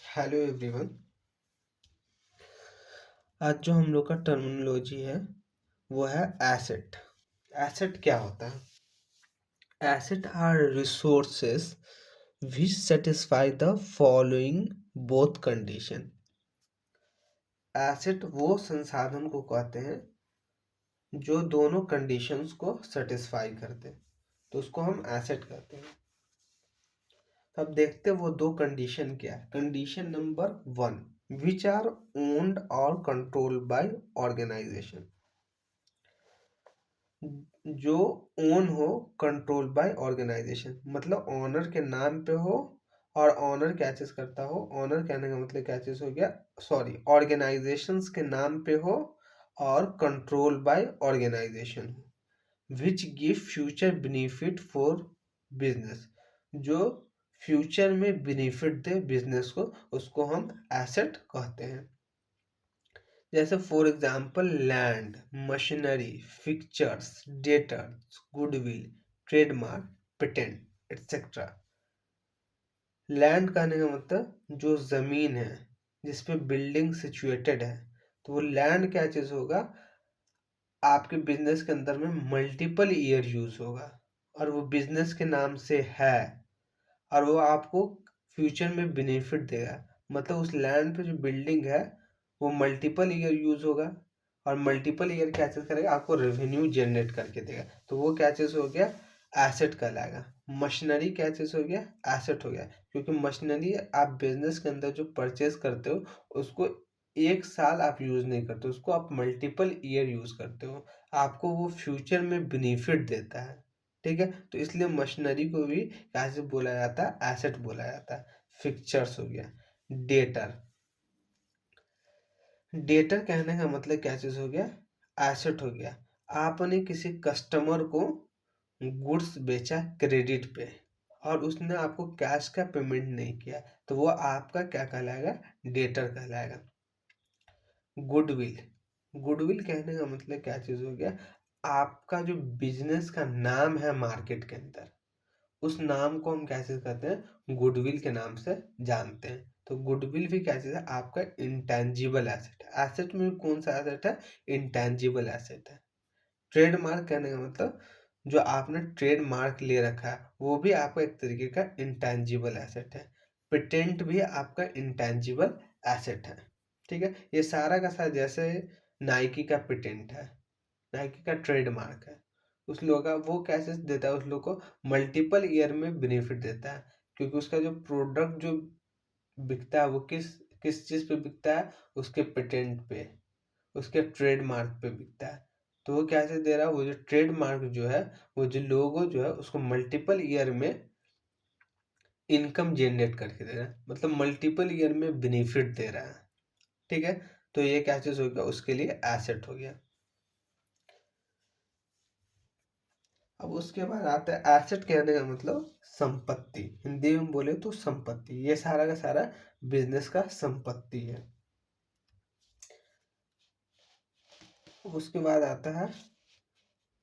Hello everyone. आज जो हम लोग का टर्मिनोलॉजी है वो है एसेट। एसेट क्या होता है? Asset are resources which satisfy the following both condition. Asset वो संसाधन को कहते हैं जो दोनों कंडीशंस को सेटिस्फाई करते हैं, तो उसको हम एसेट कहते हैं। अब देखते हैं वो दो कंडीशन क्या है। Condition number 1, which are owned और कंट्रोल्ड बाय ऑर्गेनाइजेशन। जो ओन हो, कंट्रोल बाय ऑर्गेनाइजेशन, मतलब ऑनर के नाम पे हो और ऑनर क्या चीज करता हो। ऑनर कहने का मतलब क्या चीज हो गया, सॉरी, ऑर्गेनाइजेशंस के नाम पे हो और कंट्रोल बाय ऑर्गेनाइजेशन हो। Which give future benefit for business, जो फ्यूचर में बेनिफिट दे बिजनेस को, उसको हम एसेट कहते हैं। जैसे for example land, machinery, fixtures, debtors, goodwill, trademark, patent etcetera. Land कहने का मतलब जो जमीन है जिस पे बिल्डिंग सिचुएटेड है, तो वो लैंड क्या चीज होगा, आपके बिजनेस के अंदर में मल्टीपल ईयर यूज होगा और वो बिजनेस के नाम से है और वो आपको फ्यूचर में बेनिफिट देगा। मतलब उस लैंड पे जो बिल्डिंग है वो मल्टीपल ईयर यूज होगा और मल्टीपल ईयर क्या चीज करेगा, आपको रेवेन्यू जनरेट करके देगा, तो वो क्या चीज हो गया, एसेट कहलाएगा। मशीनरी क्या चीज हो गया, एसेट हो गया, क्योंकि मशीनरी आप बिजनेस के अंदर जो परचेज करते हो उसको एक साल आप यूज नहीं करते, उसको आप मल्टीपल ईयर यूज करते हो, आपको वो फ्यूचर में बेनिफिट देता है। ठीक है, तो इसलिए मशीनरी को भी क्या से बोला जाता है, एसेट बोला जाता है। फिक्चर्स हो गया। डेटर, डेटर कहने का मतलब क्या चीज हो गया, एसेट हो गया। आपने किसी कस्टमर को गुड्स बेचा क्रेडिट पे और उसने आपको कैश का पेमेंट नहीं किया, तो वो आपका क्या कहलाएगा, डेटर कहलाएगा। गुडविल, गुडविल कहने का मतलब क्या चीज हो गया, आपका जो बिजनेस का नाम है मार्केट के अंदर, उस नाम को हम कैसे कहते हैं, गुडविल के नाम से जानते हैं। तो गुडविल भी क्या चीज है, आपका इंटेंजिबल एसेट है। एसेट में कौन सा एसेट है, इंटेंजिबल एसेट है। ट्रेडमार्क कहने का मतलब जो आपने ट्रेडमार्क ले रखा है वो भी आपका एक तरीके का इंटेंजिबल एसेट है। पेटेंट भी आपका इंटेंजिबल एसेट है। ठीक है, ये सारा का सारा, जैसे नाइकी का पेटेंट है, नाइकी का ट्रेडमार्क है, उस लोग का वो कैसे देता है, उस लोग को मल्टीपल ईयर में बेनिफिट देता है, क्योंकि उसका जो प्रोडक्ट जो बिकता है वो किस किस चीज पे बिकता है, उसके पेटेंट पे, उसके ट्रेडमार्क पे बिकता है। तो वो कैसे दे रहा है, वो जो ट्रेडमार्क जो है, वो जो लोगो जो है उसको मल्टीपल ईयर में इनकम जनरेट करके दे रहा है, मतलब मल्टीपल ईयर में बेनिफिट दे रहा है। ठीक है, तो ये क्या चीज हो गया, उसके लिए एसेट हो गया। अब उसके बाद आता है एसेट कहने का मतलब संपत्ति, हिंदी में बोले तो संपत्ति, ये सारा का सारा बिजनेस का संपत्ति है। उसके बाद आता है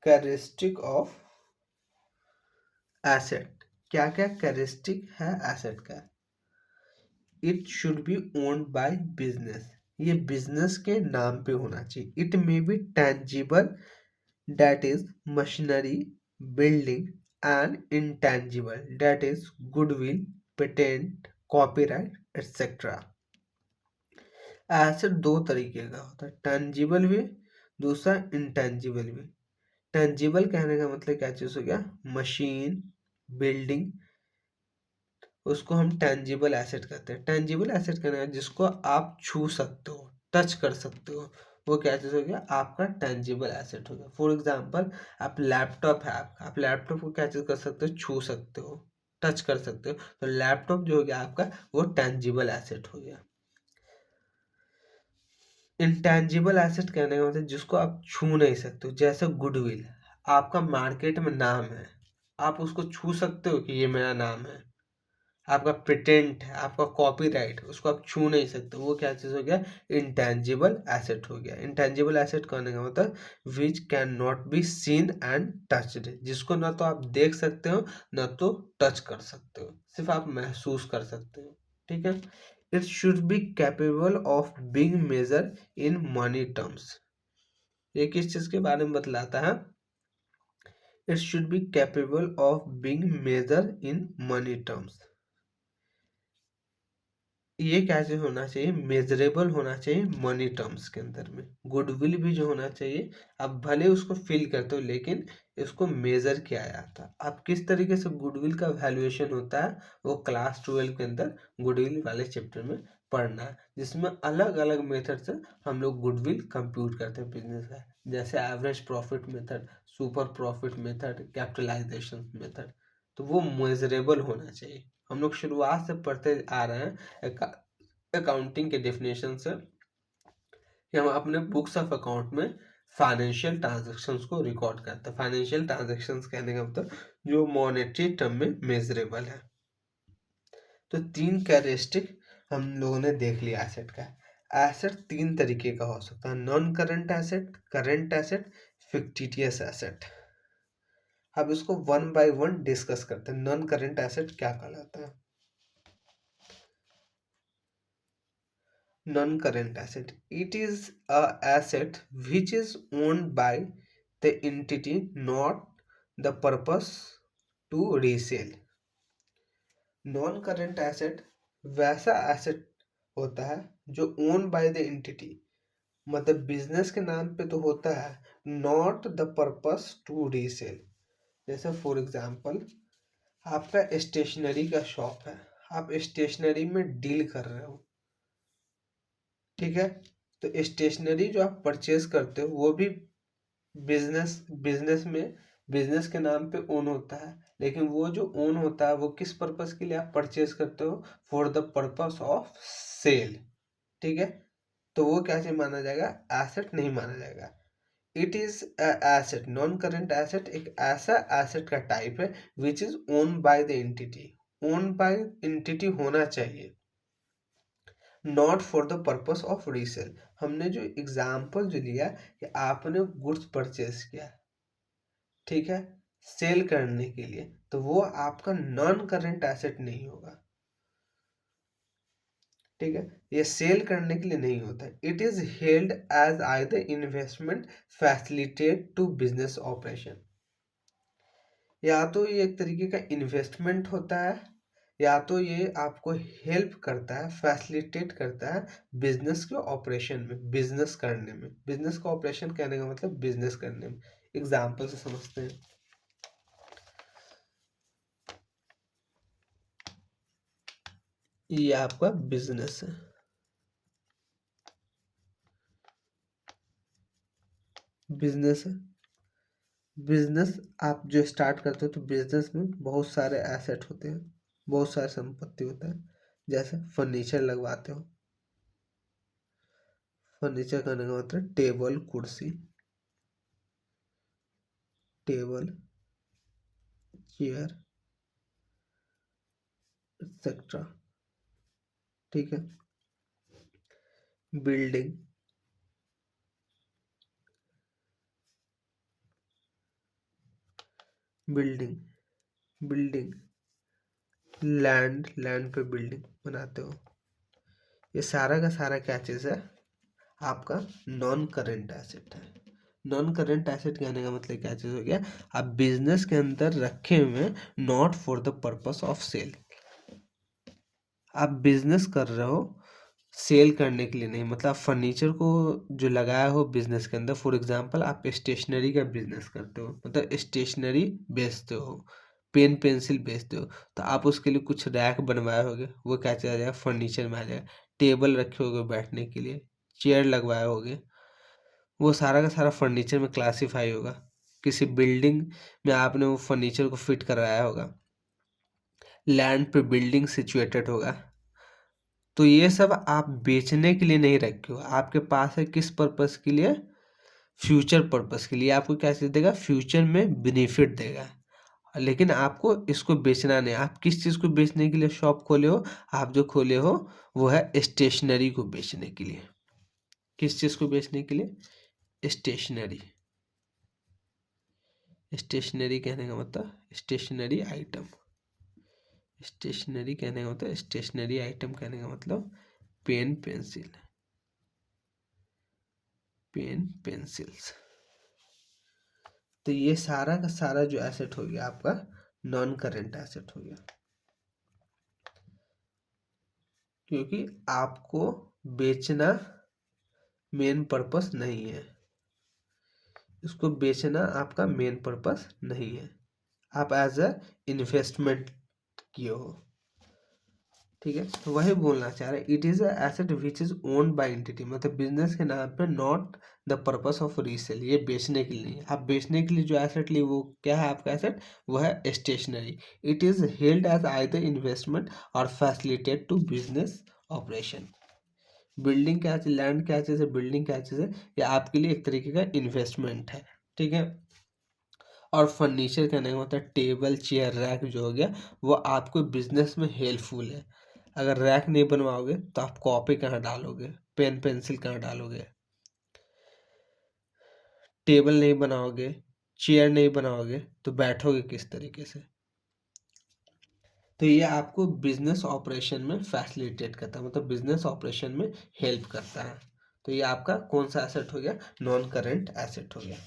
कैरेक्टरिस्टिक ऑफ एसेट। क्या क्या कैरेक्टरिस्टिक है एसेट का, it should B owned by business, ये बिजनेस के नाम पे होना चाहिए। It may be tangible, that is machinery, building, and intangible, that is goodwill, patent, copyright, etc. Asset दो तरीके का होता है, टेंजिबल भी, दूसरा इंटेंजिबल भी। टेंजिबल कहने का मतलब क्या चीज हो गया, मशीन, बिल्डिंग, उसको हम टेंजिबल एसेट कहते हैं। टेंजिबल एसेट कहना है जिसको आप छू सकते हो, टच कर सकते हो, वो क्या चीज हो गया, आपका टेंजिबल एसेट हो गया। फॉर एग्जांपल, आप लैपटॉप है आपका, आप लैपटॉप को क्या चीज कर सकते हो, छू सकते हो, टच कर सकते हो, तो लैपटॉप जो हो गया आपका वो टेंजिबल एसेट हो गया। इंटेंजिबल एसेट कहने का मतलब जिसको आप छू नहीं सकते हो, जैसे गुडविल, आपका मार्केट में नाम है, आप उसको छू सकते हो कि ये मेरा नाम है। आपका पेटेंट है, आपका कॉपीराइट, उसको आप छू नहीं सकते, वो क्या चीज हो गया, इंटेंजिबल एसेट हो गया। इंटेंजिबल एसेट कहने का मतलब which can not be seen and touched, जिसको ना तो आप देख सकते हो ना तो टच कर सकते हो, सिर्फ आप महसूस कर सकते हो। ठीक है। It should be capable of being measure in money terms. ये किस चीज के बारे में बतलाता है? It should be capable of being measure in money terms. ये कैसे होना चाहिए? मेजरेबल होना चाहिए मनी टर्म्स के अंदर में। गुडविल भी जो होना चाहिए, आप भले उसको फील करते हो लेकिन इसको मेजर किया जाता है। अब किस तरीके से गुडविल का वैल्यूएशन होता है वो क्लास 12 के अंदर गुडविल वाले चैप्टर में पढ़ना है, जिसमें अलग अलग मेथड से हम लोग गुडविल कंप्यूट करते हैं बिजनेस का, जैसे average profit method, super profit method, capitalization method. तो वो मेजरेबल होना चाहिए। हम लोग शुरुआत से पढ़ते आ रहे हैं अकाउंटिंग के डेफिनेशन से कि हम अपने बुक्स ऑफ अकाउंट में फाइनेंशियल ट्रांजैक्शंस को रिकॉर्ड करते हैं। फाइनेंशियल ट्रांजैक्शंस कहने का मतलब जो मॉनेटरी टर्म में मेजरेबल है। तो 3 कैरेक्टरिस्टिक हम लोगों ने देख लिया एसेट का। एसेट 3 तरीके का हो सकता है, non current asset, current asset, fictitious asset. अब इसको वन बाय वन डिस्कस करते हैं। नॉन करंट एसेट क्या कहलाता है? Non-current asset. It is a asset which is owned by the entity, not the purpose to resell. Non current asset वैसा asset होता है जो ओन बाय द एंटिटी, मतलब बिजनेस के नाम पे तो होता है, not the purpose to resell. जैसे फॉर एग्जांपल आपका स्टेशनरी का शॉप है, आप स्टेशनरी में डील कर रहे हो, ठीक है। तो स्टेशनरी जो आप परचेज करते हो वो भी बिजनेस में बिजनेस के नाम पे ओन होता है, लेकिन वो जो ओन होता है वो किस पर्पस के लिए आप परचेज करते हो? For the purpose of sale, ठीक है। तो वो कैसे माना जाएगा? एसेट नहीं माना जाएगा। It is asset, non current asset एक ऐसा एसेट का टाइप है which is own by the entity, own by entity होना चाहिए, not for the purpose of resale. हमने जो एग्जाम्पल जो लिया कि आपने गुड्स परचेज किया, ठीक है, सेल करने के लिए, तो वो आपका नॉन करंट एसेट नहीं होगा, ठीक है। ये सेल करने के लिए नहीं होता। It is held as either investment facilitate to business operation. या तो ये एक तरीके का इन्वेस्टमेंट होता है, या तो ये आपको हेल्प करता है, फैसिलिटेट करता है बिजनेस के ऑपरेशन में, बिजनेस करने में। बिजनेस का ऑपरेशन कहने का मतलब बिजनेस करने में। एग्जाम्पल से समझते हैं। ये आपका बिजनेस है, बिजनेस है। बिजनेस आप जो स्टार्ट करते हो तो बिजनेस में बहुत सारे एसेट होते हैं, बहुत सारे संपत्ति होता है। जैसे फर्नीचर लगवाते हो, फर्नीचर करने का मतलब टेबल कुर्सी, टेबल चेयर एक्सेट्रा, ठीक है। Building, building, building, land, land पे बिल्डिंग बनाते हो। ये सारा का सारा क्या चीज़ है? आपका नॉन करेंट एसेट है। नॉन करेंट एसेट कहने का मतलब क्या चीज़ हो गया? आप बिजनेस के अंदर रखे हुए, not for the purpose of sale. आप बिजनेस कर रहे हो सेल करने के लिए नहीं, मतलब आप फर्नीचर को जो लगाया हो बिजनेस के अंदर, फॉर एग्जांपल आप स्टेशनरी का बिजनेस करते हो, मतलब स्टेशनरी बेचते हो, पेन पेंसिल बेचते हो, तो आप उसके लिए कुछ रैक बनवाए होगे, वो क्या चला जाएगा? फर्नीचर में आ जाएगा। टेबल रखे होगे बैठने के लिए, चेयर लगवाए होगे, वो सारा का सारा फर्नीचर में क्लासीफाई होगा। किसी बिल्डिंग में आपने वो फर्नीचर को फिट करवाया होगा, लैंड पे बिल्डिंग सिचुएटेड होगा। तो ये सब आप बेचने के लिए नहीं रखे हो, आपके पास है किस पर्पस के लिए? फ्यूचर पर्पस के लिए। आपको क्या चीज़ देगा? फ्यूचर में बेनिफिट देगा, लेकिन आपको इसको बेचना नहीं। आप किस चीज़ को बेचने के लिए शॉप खोले हो? आप जो खोले हो वो है स्टेशनरी को बेचने के लिए। किस चीज़ को बेचने के लिए? स्टेशनरी। स्टेशनरी कहने का मतलब स्टेशनरी आइटम, स्टेशनरी कहने का मतलब, स्टेशनरी आइटम कहने का मतलब पेन पेंसिल, पेन पेंसिल्स। तो ये सारा का सारा जो एसेट हो गया आपका नॉन करेंट एसेट हो गया, क्योंकि आपको बेचना मेन पर्पस नहीं है, इसको बेचना आपका मेन पर्पस नहीं है, आप एज अ इन्वेस्टमेंट किए हो। ठीक है, तो वही बोलना चाह रहे, it is asset which is owned by entity, मतलब बिजनेस के नाम पे, not the purpose of resale, ये बेचने के लिए नहीं। आप बेचने के लिए जो एसेट लिए वो क्या है आपका एसेट, वो है stationary. It is held as either investment or facilitate to business operation. Building क्या चीज, लैंड क्या चीज है, बिल्डिंग क्या चीज है, ये आपके लिए एक तरीके का इन्वेस्टमेंट है। ठीक है, और फर्नीचर कहने का मतलब टेबल चेयर रैक जो हो गया, वो आपको बिजनेस में हेल्पफुल है। अगर रैक नहीं बनवाओगे तो आप कॉपी कहाँ डालोगे, पेन पेंसिल कहाँ डालोगे, टेबल नहीं बनाओगे, चेयर नहीं बनाओगे तो बैठोगे किस तरीके से। तो ये आपको बिजनेस ऑपरेशन में फैसिलिटेट करता है, मतलब बिजनेस ऑपरेशन में हेल्प करता है। तो ये आपका कौन सा एसेट हो गया, नॉन करेंट एसेट हो गया।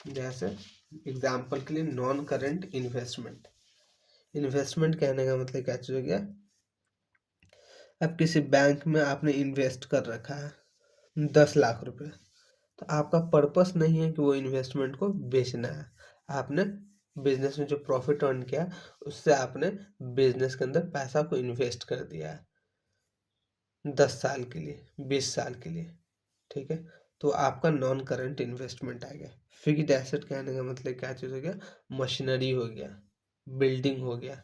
जैसे एग्जाम्पल के लिए नॉन करेंट इन्वेस्टमेंट, इन्वेस्टमेंट कहने का मतलब क्या चीज हो गया, अब किसी बैंक में आपने इन्वेस्ट कर रखा है 10 लाख रुपए, तो आपका पर्पस नहीं है कि वो इन्वेस्टमेंट को बेचना है, आपने बिजनेस में जो प्रॉफिट अर्न किया उससे आपने बिजनेस के अंदर पैसा को इन्वेस्ट कर दिया है 10 साल के लिए, 20 साल के लिए। ठीक है, तो आपका नॉन करंट इन्वेस्टमेंट आ गया। फिक्स्ड एसेट कहने का मतलब क्या चीज हो गया, मशीनरी हो गया, बिल्डिंग हो गया,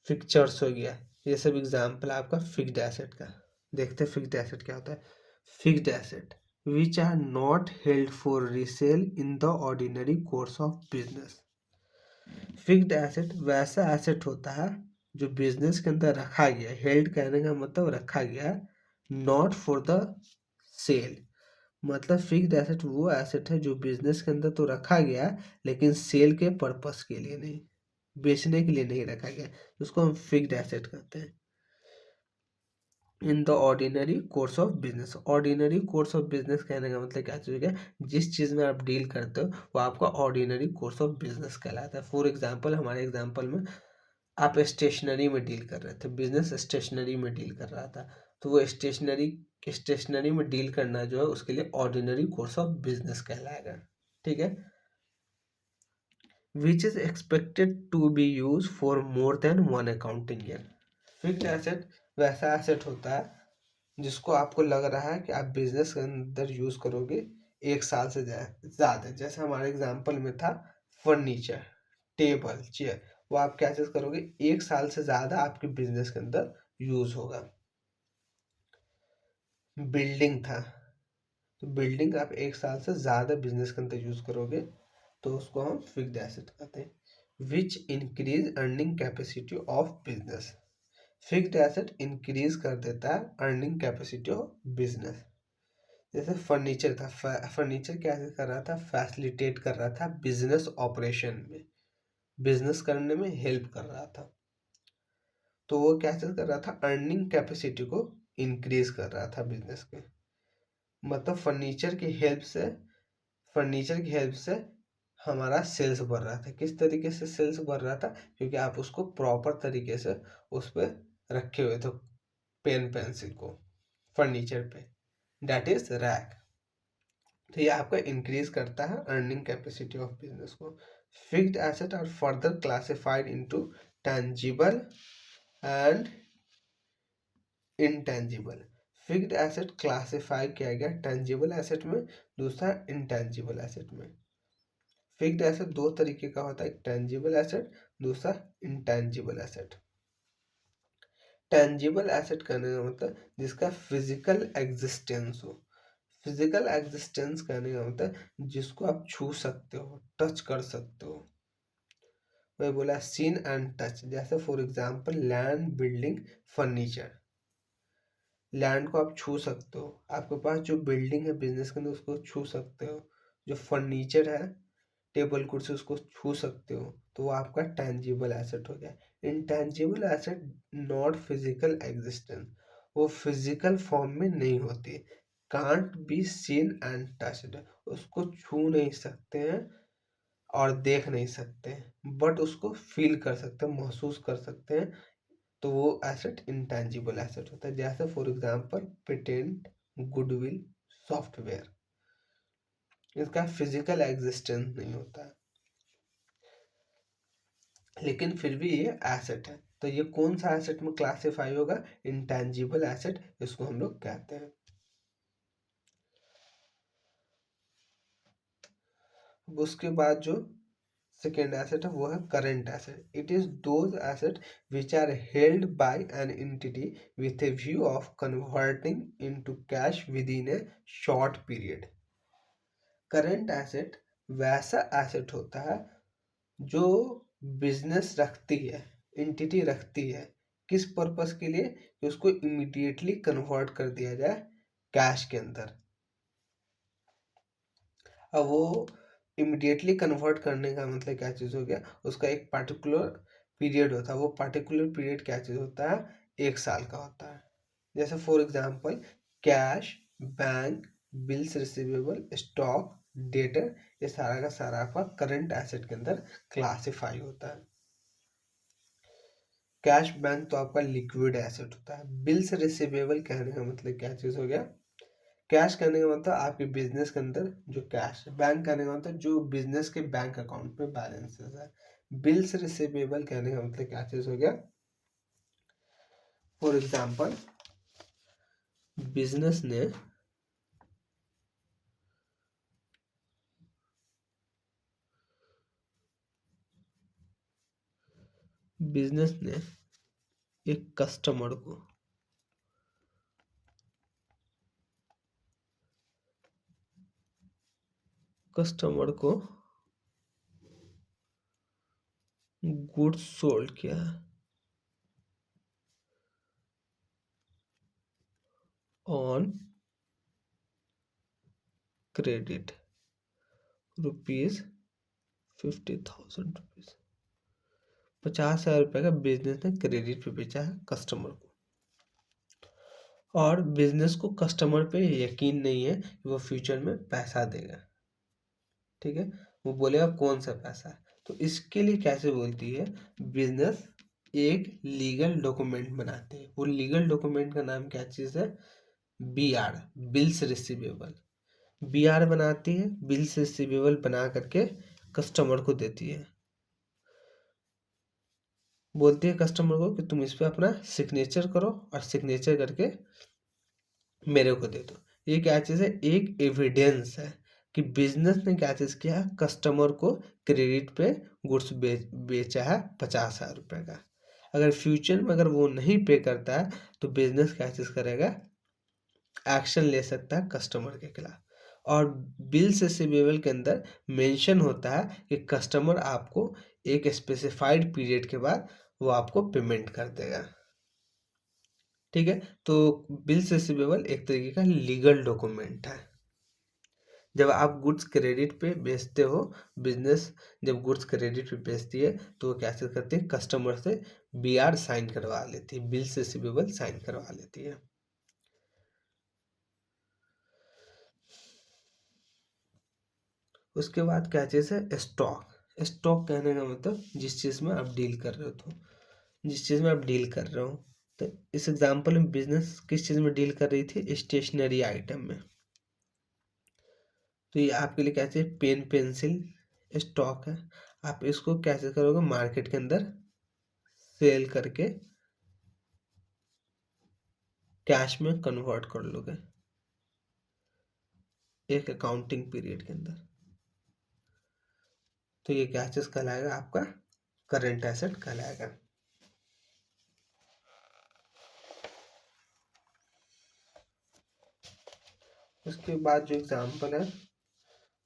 फिक्चर्स हो गया, ये सब एग्जाम्पल आपका फिक्स्ड एसेट का। देखते हैं फिक्स्ड एसेट क्या होता है। Fixed asset which are not held for resale in the ordinary course of business. Fixed asset वैसा एसेट होता है जो बिजनेस के अंदर रखा गया, हेल्ड कहने का मतलब रखा गया, नॉट फॉर द सेल, मतलब फिक्स्ड एसेट वो एसेट है जो बिजनेस के अंदर तो रखा गया लेकिन सेल के पर्पस के लिए नहीं, बेचने के लिए नहीं रखा गया, उसको हम फिक्स्ड एसेट कहते हैं। इन the ordinary course of business, ordinary course of business कहने का मतलब क्या चीज़ है, जिस चीज़ में आप डील करते हो वो आपका ऑर्डिनरी कोर्स ऑफ बिजनेस कहलाता है। फॉर एग्जांपल हमारे एग्जांपल में आप स्टेशनरी में डील कर रहे थे, बिजनेस स्टेशनरी में डील कर रहा था, तो वो स्टेशनरी में डील करना जो है उसके लिए ऑर्डिनरी कोर्स ऑफ बिजनेस कहलाएगा। ठीक है, which is expected to be use for more than one accounting year. Fixed asset वैसा एसेट होता है जिसको आपको लग रहा है कि आप बिजनेस के अंदर यूज करोगे 1 साल से ज्यादा, जैसे हमारे एग्जांपल में था फर्नीचर, टेबल चेयर, वो आप क्या चीज करोगे 1 साल से ज्यादा आपके बिजनेस के अंदर यूज होगा। बिल्डिंग था, तो बिल्डिंग आप 1 साल से ज्यादा बिजनेस के अंदर यूज करोगे तो उसको हम फिक्स्ड एसेट कहते हैं। Which increase earning capacity of business, fixed asset increase कर देता है अर्निंग कैपेसिटी ऑफ बिजनेस। जैसे फर्नीचर था, फर्नीचर क्या कर रहा था, फैसिलिटेट कर रहा था बिजनेस ऑपरेशन में, बिजनेस करने में हेल्प कर रहा था, तो वो क्या चीज कर रहा था, अर्निंग कैपेसिटी को इंक्रीज कर रहा था बिजनेस के, मतलब फर्नीचर की हेल्प से हमारा सेल्स बढ़ रहा था। किस तरीके से सेल्स बढ़ रहा था, क्योंकि आप उसको प्रॉपर तरीके से उस पर रखे हुए थे पेन पेंसिल को फर्नीचर पे, दैट इज रैक। तो ये आपका इंक्रीज करता है अर्निंग कैपेसिटी ऑफ बिजनेस को। Fixed asset are further classified into tangible and intangible. Fixed asset classified किया गया टेंजिबल एसेट में, दूसरा इनटेंजिबल एसेट में। फिक्स्ड एसेट दो तरीके का होता है, एक टेंजिबल एसेट, दूसरा इनटेंजिबल एसेट। टेंजिबल एसेट कहने का मतलब जिसका फिजिकल एग्जिस्टेंस हो, फिजिकल एग्जिस्टेंस कहने का मतलब जिसको आप छू सकते हो, टच कर सकते हो, वही बोला सीन एंड टच। जैसे for example land, building, furniture. Land को आप छू सकते हो, आपके पास जो बिल्डिंग है बिजनेस के अंदर उसको छू सकते हो, जो फर्नीचर है, टेबल कुर्सी, उसको छू सकते हो, तो वो आपका टेंजिबल एसेट हो गया। Intangible asset not physical existence, वो फिजिकल फॉर्म में नहीं होती, can't be seen and touched, उसको छू नहीं सकते हैं और देख नहीं सकते हैं, बट उसको फील कर सकते हैं, महसूस कर सकते हैं, तो वो एसेट इंटेंजिबल एसेट होता है। जैसे for example patent, goodwill, software, इसका फिजिकल एग्जिस्टेंस नहीं होता है, लेकिन फिर भी ये एसेट है। तो ये कौन सा एसेट में क्लासिफाई होगा? इंटेंजिबल एसेट इसको हम लोग कहते हैं। उसके बाद जो सेकेंड एसेट है वो है current asset. It is those asset which are held by an entity with a view of converting into cash within a short period. Current asset वैसा एसेट होता है जो बिजनेस रखती है, एंटिटी रखती है, किस पर्पस के लिए? कि उसको इमीडिएटली कन्वर्ट कर दिया जाए कैश के अंदर। अब वो इमिडिएटली कन्वर्ट करने का मतलब क्या चीज़ हो गया? उसका एक पार्टिकुलर पीरियड होता है, वो पार्टिकुलर पीरियड क्या चीज़ होता है? 1 साल का होता है। जैसे for example cash, bank, bills receivable, stock, debtor, ये सारा का सारा आपका करंट एसेट के अंदर क्लासिफाई होता है। कैश, बैंक तो आपका लिक्विड एसेट होता है। बिल्स रिसीवेबल कहने का मतलब क्या चीज़ हो गया? कैश कहने का मतलब आपके बिजनेस के अंदर जो कैश है। बैंक कहने का मतलब जो बिजनेस के बैंक अकाउंट में बैलेंसेस है। बिल्स रिसीवेबल कहने का मतलब क्या चीज़ हो गया? फॉर एग्जांपल बिजनेस ने एक कस्टमर को गुड्स सोल्ड किया है ऑन क्रेडिट रुपीज 50,000 रुपीज। 50,000 रुपये का बिजनेस ने क्रेडिट पे बेचा है कस्टमर को, और बिजनेस को कस्टमर पे यकीन नहीं है कि वो फ्यूचर में पैसा देगा। ठीक है, वो बोलेगा कौन सा पैसा है, तो इसके लिए कैसे बोलती है? बिजनेस एक लीगल डॉक्यूमेंट बनाते हैं। वो लीगल डॉक्यूमेंट का नाम क्या चीज़ है? BR, bills receivable. BR बनाती है, बिल्स रिसीवेबल बना करके कस्टमर को देती है, बोलती है कस्टमर को कि तुम इस पे अपना सिग्नेचर करो और सिग्नेचर करके मेरे को दे दो। ये क्या चीज़ है? एक एविडेंस है कि बिजनेस ने क्या चीज़ किया है? कस्टमर को क्रेडिट पे गुड्स बेचा है 50,000 रुपये का। अगर फ्यूचर में अगर वो नहीं पे करता है तो बिजनेस क्या चीज़ करेगा? एक्शन ले सकता है कस्टमर के खिलाफ। और बिल्स रिसीवेबल के अंदर मेंशन होता है कि कस्टमर आपको एक स्पेसिफाइड पीरियड के बाद वो आपको पेमेंट कर देगा। ठीक है, तो बिल्स रिसीवेबल एक तरीके का लीगल डॉक्यूमेंट है। जब आप गुड्स क्रेडिट पे बेचते हो, बिजनेस जब गुड्स क्रेडिट पे बेचती है तो वो कैसे करती है? कस्टमर से BR साइन करवा लेती है, बिल्स रिसीवेबल साइन करवा लेती है। उसके बाद क्या चीज़ है? स्टॉक। स्टॉक कहने का मतलब जिस चीज़ में आप डील कर रहे हो, तो जिस चीज़ में आप डील कर रहे हो, तो इस एग्जांपल में बिजनेस किस चीज़ में डील कर रही थी? स्टेशनरी आइटम में। तो ये आपके लिए क्या चाहिए? पेन पेंसिल स्टॉक है। आप इसको कैसे करोगे? मार्केट के अंदर सेल करके कैश में कन्वर्ट कर लोगे एक अकाउंटिंग पीरियड के अंदर। तो ये क्या चीज़ कहलाएगा? आपका करंट एसेट कहलाएगा। उसके बाद जो एग्जांपल है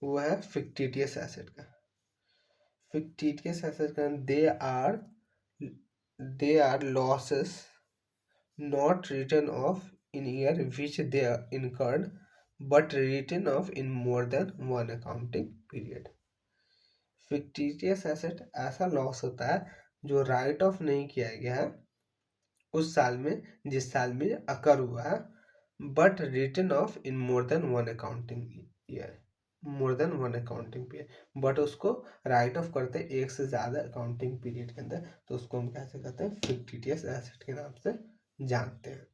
वो है फिक्टिटियस एसेट का। फिक्टिटियस एसेट का they are losses not written off in year which they are incurred but written off in more than one accounting period. Fictitious asset ऐसा लॉस होता है जो राइट ऑफ नहीं किया गया है उस साल में जिस साल में अकर हुआ है, but written off in more than one accounting year, more than one accounting period, but उसको राइट ऑफ करते हैं एक से ज़्यादा अकाउंटिंग पीरियड के अंदर, तो उसको हम कैसे कहते हैं, फिक्टिशियस एसेट के नाम से जानते हैं।